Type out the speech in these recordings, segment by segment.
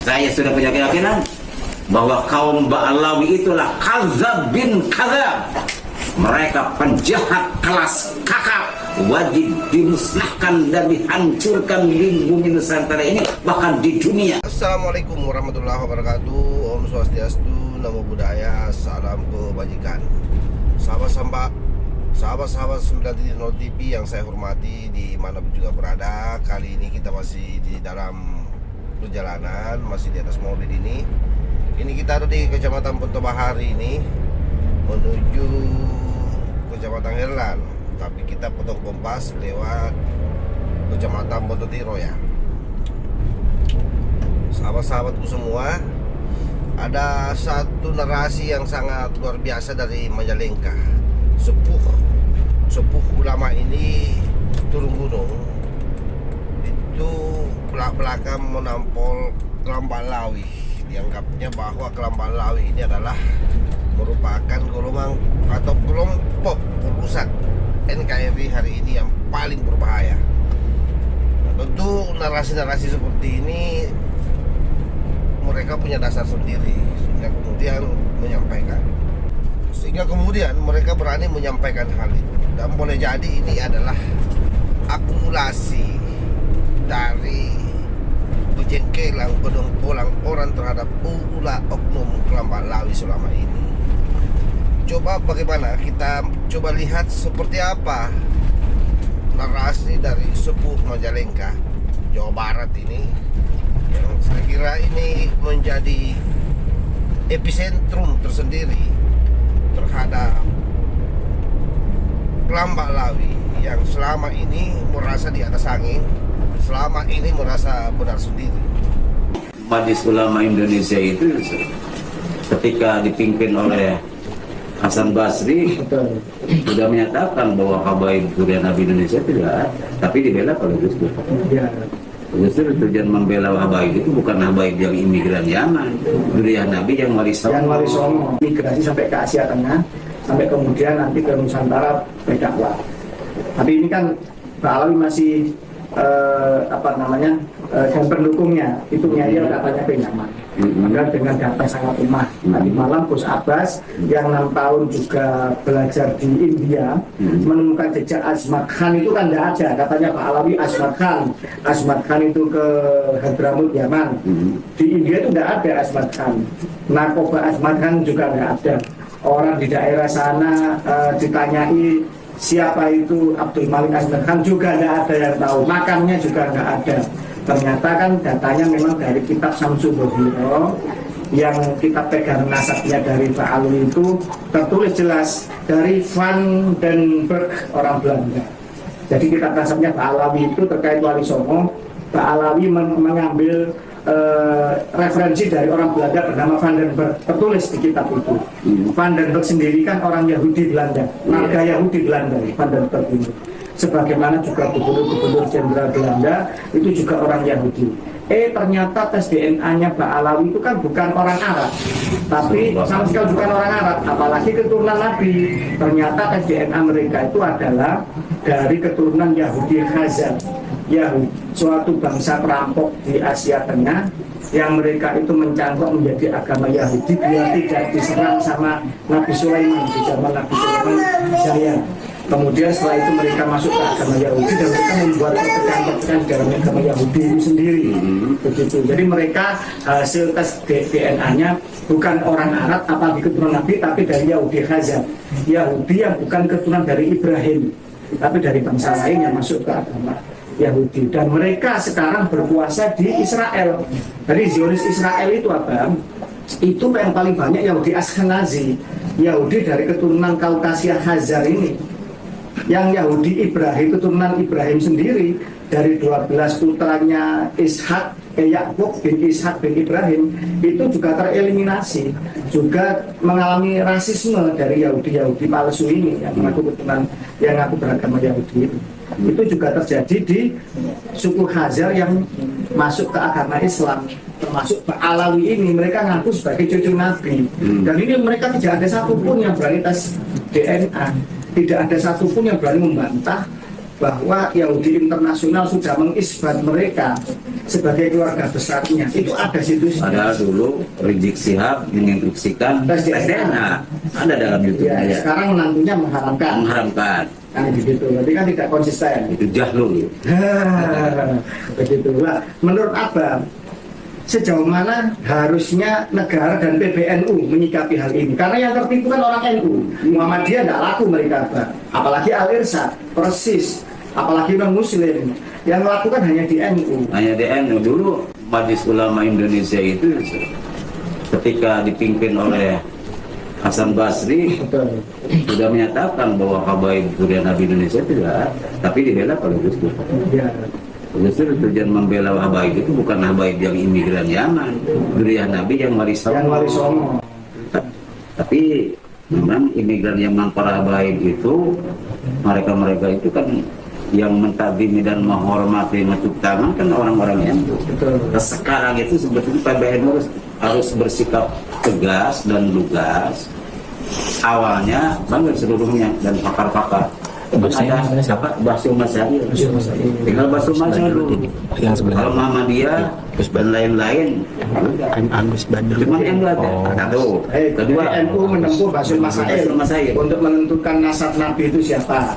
Saya sudah punya keyakinan bahwa kaum Ba'alawi itulah kadzab bin kadzab. Mereka penjahat kelas kakap, wajib dimusnahkan dan dihancurkan di bumi Nusantara ini, bahkan di dunia. Assalamualaikum warahmatullahi wabarakatuh. Om Swastiastu, Namo Buddhaya, salam kebajikan. Sahabat-sahabat 9.0 TV yang saya hormati dimanapun juga berada. Kali ini kita masih di dalam perjalanan, masih di atas mobil ini. Ini kita ada di Kecamatan Ponto Bahari ini, menuju Kecamatan Herlan. Tapi kita potong kompas lewat Kecamatan Pontotiro ya. Sahabat-sahabatku semua, ada satu narasi yang sangat luar biasa dari Majalengka. Sepuh ulama ini turun gunung, itu belak-belakan menampol Kelambaan Lawi. Dianggapnya bahwa Kelambaan Lawi ini adalah merupakan golongan atau kelompok perusak NKRI hari ini yang paling berbahaya. Nah, tentu narasi-narasi seperti ini mereka punya dasar sendiri, sehingga kemudian mereka berani menyampaikan hal itu. Dan boleh jadi ini adalah akumulasi dari kejengkelan, kedengkulan orang terhadap ulah oknum Kelambaan Lawi selama ini. Coba bagaimana kita coba lihat seperti apa narasi dari sepuh Majalengka, Jawa Barat ini, yang saya kira ini menjadi epicentrum tersendiri terhadap Kelambaan Lawi yang selama ini merasa di atas angin, selama ini merasa benar sendiri. Majelis Ulama Indonesia itu ketika dipimpin oleh Hasan Basri sudah menyatakan bahwa habaib Durian Nabi Indonesia tidak ada, tapi dibela oleh Gus Dur. Justru tujuan membela habaib itu bukan habaib yang imigran Yaman, Durian Nabi yang Wali Songo. Migrasi sampai ke Asia Tengah, sampai kemudian nanti ke Nusantara berdakwah. Tapi ini kan Ba'alawi masih dan pendukungnya itu dia datanya ke Yaman. Maka dengan data sangat lemah. Tadi malam Gus Abbas yang 6 tahun juga belajar di India menemukan jejak Azmat Khan itu kan tidak ada. Katanya Ba'alawi Azmat Khan itu ke Hadramut Yaman. Di India itu tidak ada Azmat Khan. Narkoba Azmat Khan juga tidak ada. Orang di daerah sana ditanyai siapa itu Abdul Malik Azmat Khan juga tidak ada yang tahu. Makamnya juga tidak ada. Ternyata kan datanya memang dari kitab Samsul Bohiro yang kita pegang nasabnya dari Ba'alawi itu tertulis jelas dari Van den Berg, orang Belanda. Jadi kitab nasabnya Ba'alawi itu terkait Wali Songo. Ba'alawi mengambil referensi dari orang Belanda bernama Van den Berg, tertulis di kitab itu. Van den Berg sendiri kan orang Yahudi Belanda, marga Yahudi Belanda, Van den Berg ini. Sebagaimana juga gubernur jenderal Belanda itu juga orang Yahudi. Ternyata tes DNA-nya Ba'alawi itu kan bukan orang Arab, tapi sama sekali bukan orang Arab, apalagi keturunan Nabi. Ternyata tes DNA mereka itu adalah dari keturunan Yahudi Khazar, Yahudi, suatu bangsa perampok di Asia Tengah yang mereka itu mencangkok menjadi agama Yahudi biar tidak diserang sama Nabi Sulaiman di zaman Nabi Sulaiman Jaya. Kemudian setelah itu mereka masuk ke agama Yahudi dan mereka membuat pecahan-pecahan dalam agama Yahudi itu sendiri. Begitu. Jadi mereka hasil tes DNA-nya bukan orang Arab apalagi keturunan Nabi, tapi dari Yahudi Khazar, Yahudi yang bukan keturunan dari Ibrahim, tapi dari bangsa lain yang masuk ke agama Yahudi. Dan mereka sekarang berkuasa di Israel. Jadi Zionis Israel itu apa? Itu yang paling banyak Yahudi Ashkenazi, Yahudi dari keturunan Kaukasia Khazar ini. Yang Yahudi Ibrahim, keturunan Ibrahim sendiri dari 12 putranya Yakub bin Ishak bin Ibrahim itu juga tereliminasi, juga mengalami rasisme dari Yahudi palsu ini yang mengaku beragama Yahudi itu juga terjadi di suku Khazar yang masuk ke agama Islam, termasuk Ba'alawi ini. Mereka ngaku sebagai cucu Nabi, dan ini mereka tidak ada satupun yang berani tes DNA. Tidak ada satupun yang berani membantah bahwa Yahudi internasional sudah mengisbat mereka sebagai keluarga besarnya. Itu ada situsnya. Padahal dulu Rizik Sihab menginstruksikan Tes tes DNA. Ada dalam YouTube Ya, aja. sekarang menantunya mengharamkan. Mengharamkan. Nah, begitu. Berarti kan tidak konsisten. Itu jahlul. Begitu. Nah, menurut Abang, sejauh mana harusnya negara dan PBNU menyikapi hal ini? Karena yang tertipu kan orang NU. Muhammadiyah tidak laku mereka, Bang. Apalagi Al-Irsyad, Persis, apalagi non Muslim. Yang melakukan hanya di NU. Hanya di NU. Dulu Majelis Ulama Indonesia itu ketika dipimpin oleh Hasan Basri Betul. sudah menyatakan bahwa habaib Durian Nabi Indonesia tidak ada, tapi dibela oleh Gus Dur. Ya. Justru tujuan membela habaib itu bukan habaib yang imigran Yaman, Durian Nabi yang Warisono. Yang Warisono. Tapi memang imigran Yaman para habaib itu mereka itu kan yang mentakzimi dan menghormati tepuk tangan kan orang-orang yang Betul. nah, sekarang itu sebetulnya PBNU harus bersikap tegas dan lugas. Awalnya bangga seluruhnya dan pakar-pakar. Ada siapa? Basul Masyari. Tinggal Basul Masyari dulu. Kalau Muhammadiyah dan lain-lain, cuma yang nggak ada. Satu. Kedua, NU menempuh Basul Masail untuk menentukan nasab Nabi itu siapa.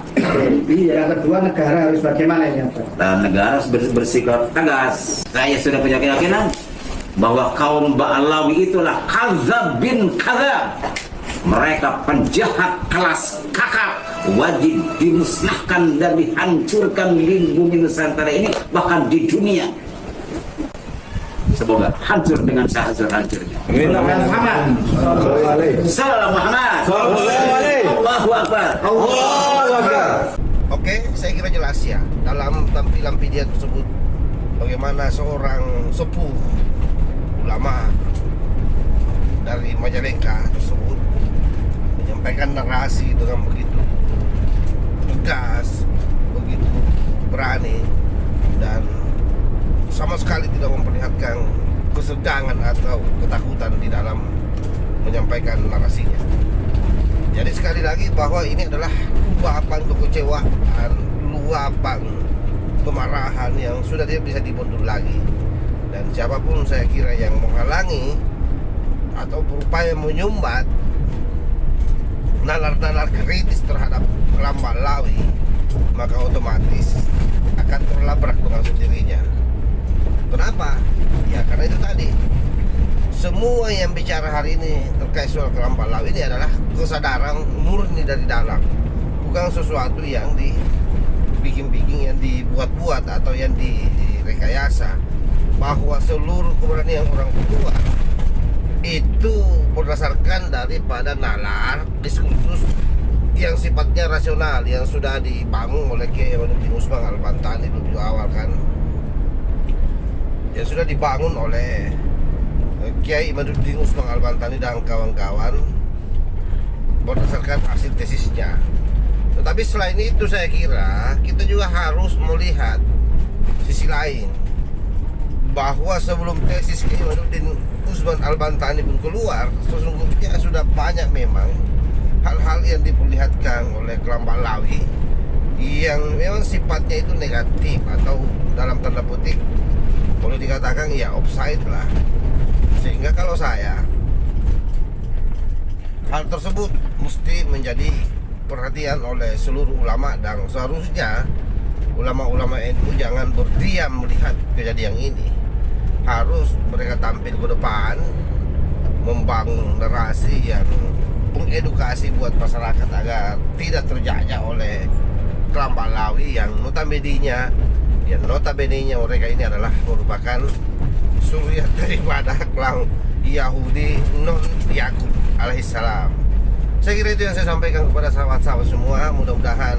Yang kedua, negara harus bagaimana ini? dan negara harus bersikap tegas. Saya sudah punya keyakinan bahwa kaum Ba'alawi itulah kazab bin kazab. Mereka penjahat kelas kakap, wajib dimusnahkan dan dihancurkan di bumi Nusantara ini, bahkan di dunia. Semoga hancur dengan sehancur-hancurnya. Salam Muhammad. Allahu Akbar. Oke, saya kira jelas ya dalam tampilan video tersebut bagaimana seorang sepuh ulama dari Majalengka tersebut menyampaikan narasi dengan begitu tegas, begitu berani, dan sama sekali tidak memperlihatkan kesegangan atau ketakutan di dalam menyampaikan narasinya. Jadi sekali lagi bahwa ini adalah luapan kekecewaan, luapan kemarahan yang sudah tidak bisa dibendung lagi. Dan siapapun saya kira yang menghalangi atau berupaya menyumbat nalar-nalar kritis terhadap kelam Ba'alawi, maka otomatis akan terlabrak dengan sendirinya. Kenapa? Ya karena itu tadi, semua yang bicara hari ini terkait soal kelam Ba'alawi ini adalah kesadaran murni dari dalam, bukan sesuatu yang dibikin-bikin, yang dibuat-buat atau yang direkayasa. Bahwa seluruh keberanian orang tua itu berdasarkan daripada nalar diskursus yang sifatnya rasional yang sudah dibangun oleh Kiai Imanuddin Usman Al-Bantani lebih awal kan, yang sudah dibangun oleh Kiai Imanuddin Usman Al-Bantani dan kawan-kawan berdasarkan hasil tesisnya. Tetapi selain itu saya kira kita juga harus melihat sisi lain, bahwa sebelum tesis Kiai Imanuddin Usman Al-Bantani pun keluar, sesungguhnya sudah banyak memang hal-hal yang diperlihatkan oleh kelam Ba'alawi yang memang sifatnya itu negatif atau dalam tanda petik boleh dikatakan ya offside lah. Sehingga kalau saya, hal tersebut mesti menjadi perhatian oleh seluruh ulama, dan seharusnya ulama-ulama NU jangan berdiam melihat kejadian ini. Harus mereka tampil ke depan, membangun narasi yang mengedukasi buat masyarakat agar tidak terjajah oleh kelam Ba'alawi yang notabene-nya mereka ini adalah merupakan suriat daripada kelam Yahudi non Yakub alaihissalam. Saya kira itu yang saya sampaikan kepada sahabat-sahabat semua. Mudah-mudahan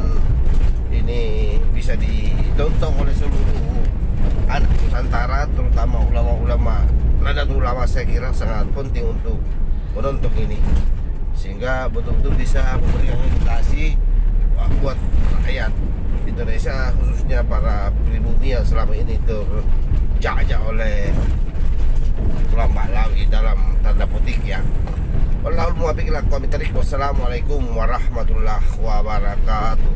ini bisa ditonton oleh seluruh anak Nusantara, terutama ulama-ulama. Nahdlatul Ulama saya kira sangat penting untuk menonton ini, sehingga betul-betul bisa memberikan edukasi buat rakyat Indonesia, khususnya para pribumi yang selama ini terjajah oleh kelam Ba'alawi dalam tanda petik ya. Wallahul muwaffiq ila aqwamit thariq. Wassalamualaikum warahmatullahi wabarakatuh.